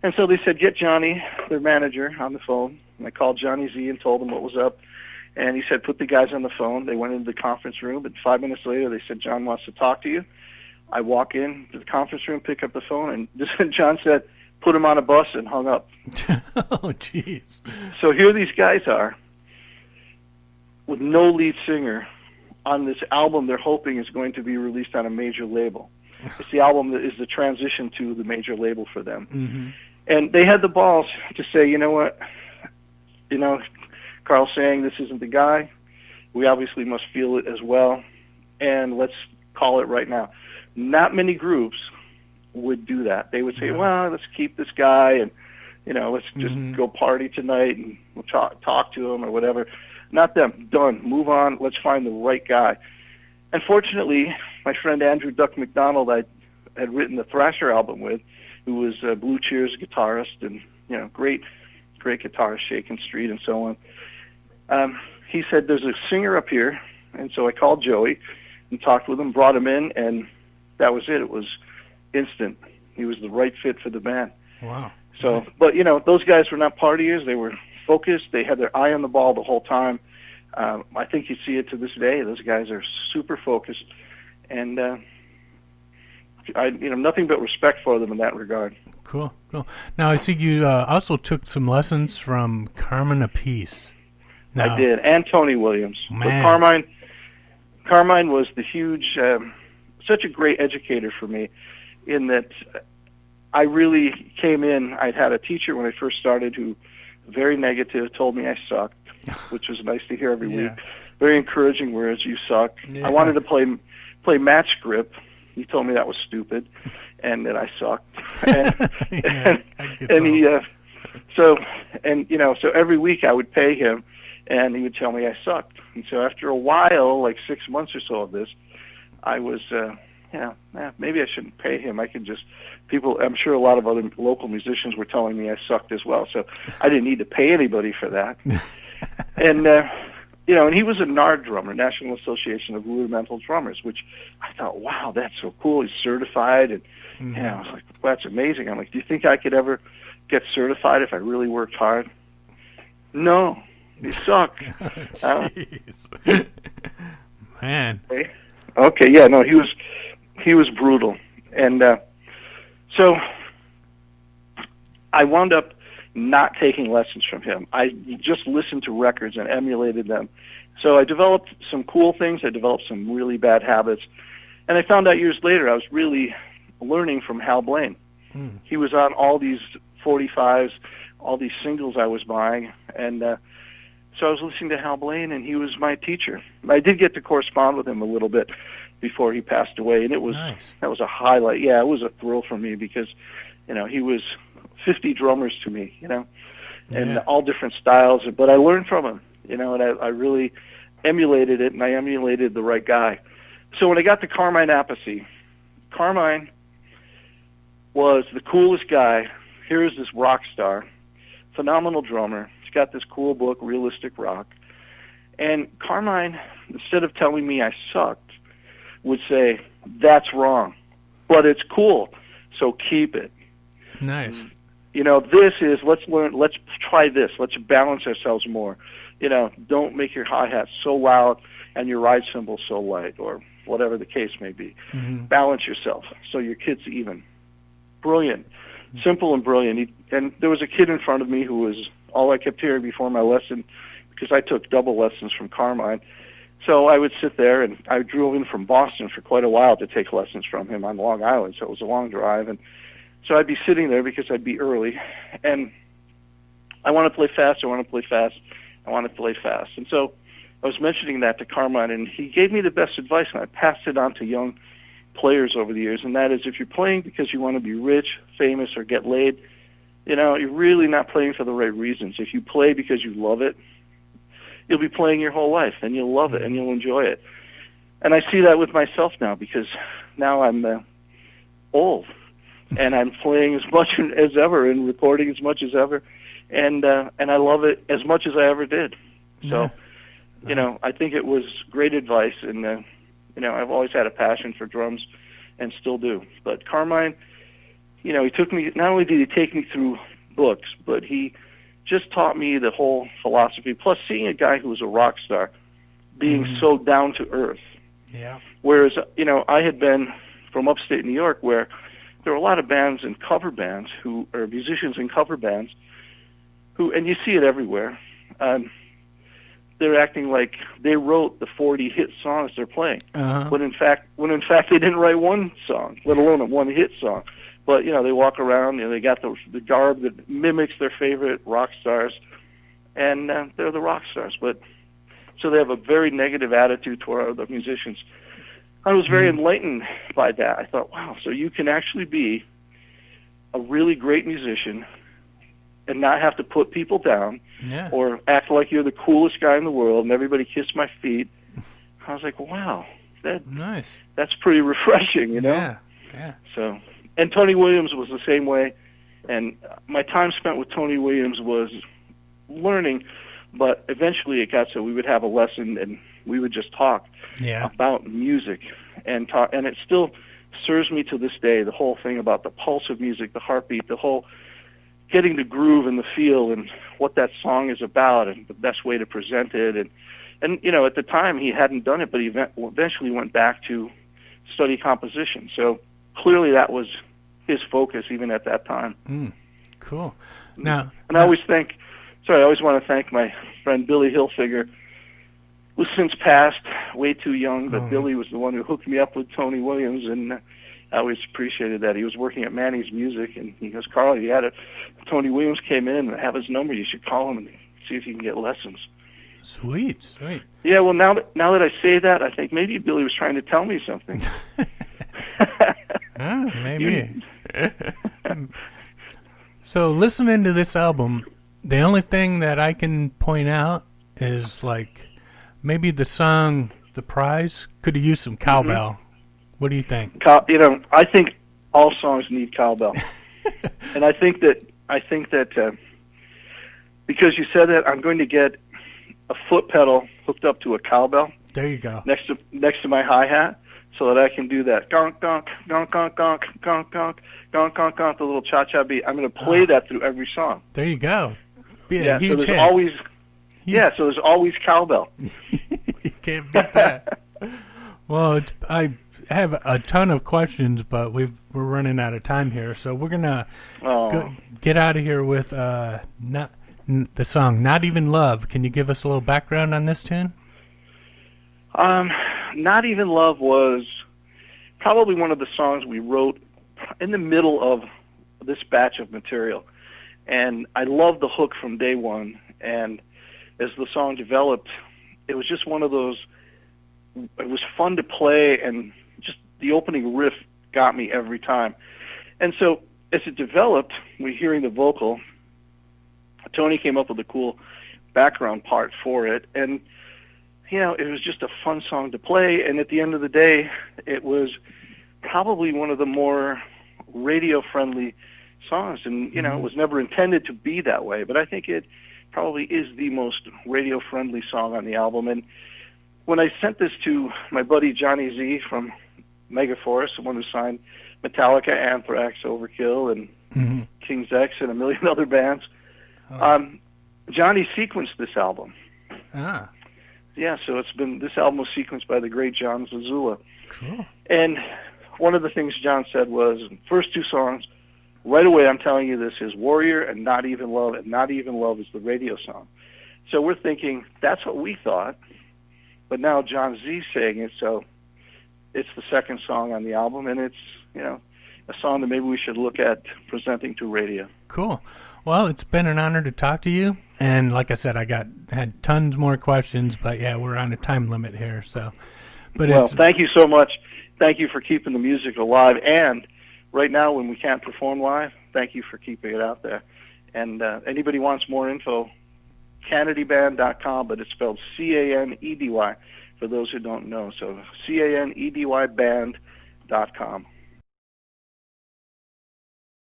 And so they said, get Johnny, their manager, on the phone. And I called Johnny Z and told him what was up. And he said, put the guys on the phone. They went into the conference room, and 5 minutes later they said, John wants to talk to you. I walk in to the conference room, pick up the phone, and John said, put him on a bus, and hung up. Oh, jeez. So here these guys are with no lead singer on this album they're hoping is going to be released on a major label. It's the album that is the transition to the major label for them. Mm-hmm. And they had the balls to say, you know what, Carl's saying this isn't the guy. We obviously must feel it as well, and let's call it right now. Not many groups would do that. They would say, well, let's keep this guy, and let's just go party tonight, and we'll talk to him or whatever. Not them. Done. Move on. Let's find the right guy. And fortunately, my friend Andrew Duck McDonald, I had written the Thrasher album with, who was a Blue Cheers guitarist and great guitarist, Shakin' Street and so on. He said, there's a singer up here, and so I called Joey and talked with him, brought him in, and that was it. It was instant. He was the right fit for the band. Wow. So, but those guys were not partiers. They were focused. They had their eye on the ball the whole time. I think you see it to this day. Those guys are super focused, and nothing but respect for them in that regard. Cool. Now I see you also took some lessons from Carmine Appice. I did, and Tony Williams. Man. But Carmine was the huge, such a great educator for me, in that I really came in. I'd had a teacher when I first started who, very negative, told me I sucked, which was nice to hear every week. Very encouraging words, you suck. Yeah. I wanted to play match grip. He told me that was stupid, and that I sucked. So every week I would pay him, and he would tell me I sucked. And so after a while, like 6 months or so of this, I was, maybe I shouldn't pay him. I could just, I'm sure a lot of other local musicians were telling me I sucked as well, so I didn't need to pay anybody for that. And, and he was a NARD drummer, National Association of Rudimental Drummers, which I thought, wow, that's so cool. He's certified, and I was like, well, that's amazing. I'm like, do you think I could ever get certified if I really worked hard? No. You suck. Jeez. Man. Okay, yeah, no, he was brutal. And so I wound up not taking lessons from him. I just listened to records and emulated them. So I developed some cool things. I developed some really bad habits. And I found out years later I was really learning from Hal Blaine. He was on all these 45s, all these singles I was buying, and so I was listening to Hal Blaine, and he was my teacher. I did get to correspond with him a little bit before he passed away, and it was that was a highlight. Yeah, it was a thrill for me because, he was 50 drummers to me, and all different styles. But I learned from him, and I really emulated it, and I emulated the right guy. So when I got to Carmine Appice, Carmine was the coolest guy. Here's this rock star, phenomenal drummer. He's got this cool book, Realistic Rock. And Carmine, instead of telling me I sucked, would say, that's wrong, but it's cool, so keep it. Nice. This is, let's try this. Let's balance ourselves more. Don't make your hi-hat so loud and your ride cymbal so light, or whatever the case may be. Balance yourself so your kid's even. Brilliant. Simple and brilliant. And there was a kid in front of me who was all I kept hearing before my lesson, because I took double lessons from Carmine. So I would sit there, and I drove in from Boston for quite a while to take lessons from him on Long Island, so it was a long drive. And so I'd be sitting there because I'd be early, and I want to play fast, And so I was mentioning that to Carmine, and he gave me the best advice, and I passed it on to young players over the years, and that is, if you're playing because you want to be rich, famous, or get laid, you're really not playing for the right reasons. If you play because you love it, you'll be playing your whole life, and you'll love it, and you'll enjoy it. And I see that with myself now, because now I'm old, and I'm playing as much as ever and recording as much as ever, and I love it as much as I ever did. So, I think it was great advice, and I've always had a passion for drums, and still do. But Carmine, you know, he took me, not only did he take me through books, but he just taught me the whole philosophy, plus seeing a guy who was a rock star being so down to earth. Yeah. Whereas, you know, I had been from upstate New York where there were a lot of bands and cover bands who are musicians in cover bands who, and you see it everywhere, they're acting like they wrote the 40 hit songs they're playing. When in fact they didn't write one song, let alone a one hit song. But, you know, they walk around, you know, they got the garb that mimics their favorite rock stars, and they're the rock stars. But so they have a very negative attitude toward other musicians. I was very enlightened by that. I thought, wow, so you can actually be a really great musician and not have to put people down or act like you're the coolest guy in the world and everybody kiss my feet. I was like, wow, that's pretty refreshing, you know? Yeah. So, and Tony Williams was the same way. And my time spent with Tony Williams was learning, but eventually it got so we would have a lesson and we would just talk about music and talk, and it still serves me to this day, the whole thing about the pulse of music, the heartbeat, the whole getting the groove and the feel and what that song is about and the best way to present it. And you know, at the time he hadn't done it, but he eventually went back to study composition. So clearly that was his focus even at that time. Cool. Now, and I always want to thank my friend Billy Hilfiger, who's since passed, way too young, but Billy was the one who hooked me up with Tony Williams, and I always appreciated that. He was working at Manny's Music, and he goes, Carl, you had it. Tony Williams came in and I have his number. You should call him and see if you can get lessons. Sweet. Yeah, well, now that I say that, I think maybe Billy was trying to tell me something. Maybe. So listening to this album, the only thing that I can point out is like maybe the song "The Prize" could have used some cowbell. What do you think? You know, I think all songs need cowbell, and I think that because you said that, I'm going to get a foot pedal hooked up to a cowbell. There you go. Next to my hi-hat, so that I can do that gonk gonk gonk gonk gonk gonk gonk gonk gonk gonk, the little cha-cha beat. I'm going to play that through every song. There you go. So there's always cowbell. You can't beat that. Well, I have a ton of questions, but we're running out of time here, so we're gonna get out of here with the song "Not Even Love." Can you give us a little background on this tune? Not Even Love was probably one of the songs we wrote in the middle of this batch of material. And I loved the hook from day one. And as the song developed, it was just one of those, it was fun to play, and just the opening riff got me every time. And so as it developed, we're hearing the vocal. Tony came up with a cool background part for it. And, you know, it was just a fun song to play. And at the end of the day, it was probably one of the more radio-friendly songs. And, you know, it was never intended to be that way. But I think it probably is the most radio-friendly song on the album. And when I sent this to my buddy Johnny Z from Megaforce, the one who signed Metallica, Anthrax, Overkill, and King's X, and a million other bands, Johnny sequenced this album. Yeah, so this album was sequenced by the great John Zazula. Cool. And one of the things John said was, first two songs, right away I'm telling you this is Warrior and Not Even Love, and Not Even Love is the radio song. So we're thinking, that's what we thought, but now John Z's saying it, so it's the second song on the album, and it's, you know, a song that maybe we should look at presenting to radio. Cool. Well, it's been an honor to talk to you, and like I said, had tons more questions, but yeah, we're on a time limit here, so. But thank you so much. Thank you for keeping the music alive, and right now when we can't perform live, thank you for keeping it out there. And anybody wants more info, CanedyBand.com, but it's spelled C-A-N-E-D-Y for those who don't know. So CanedyBand.com.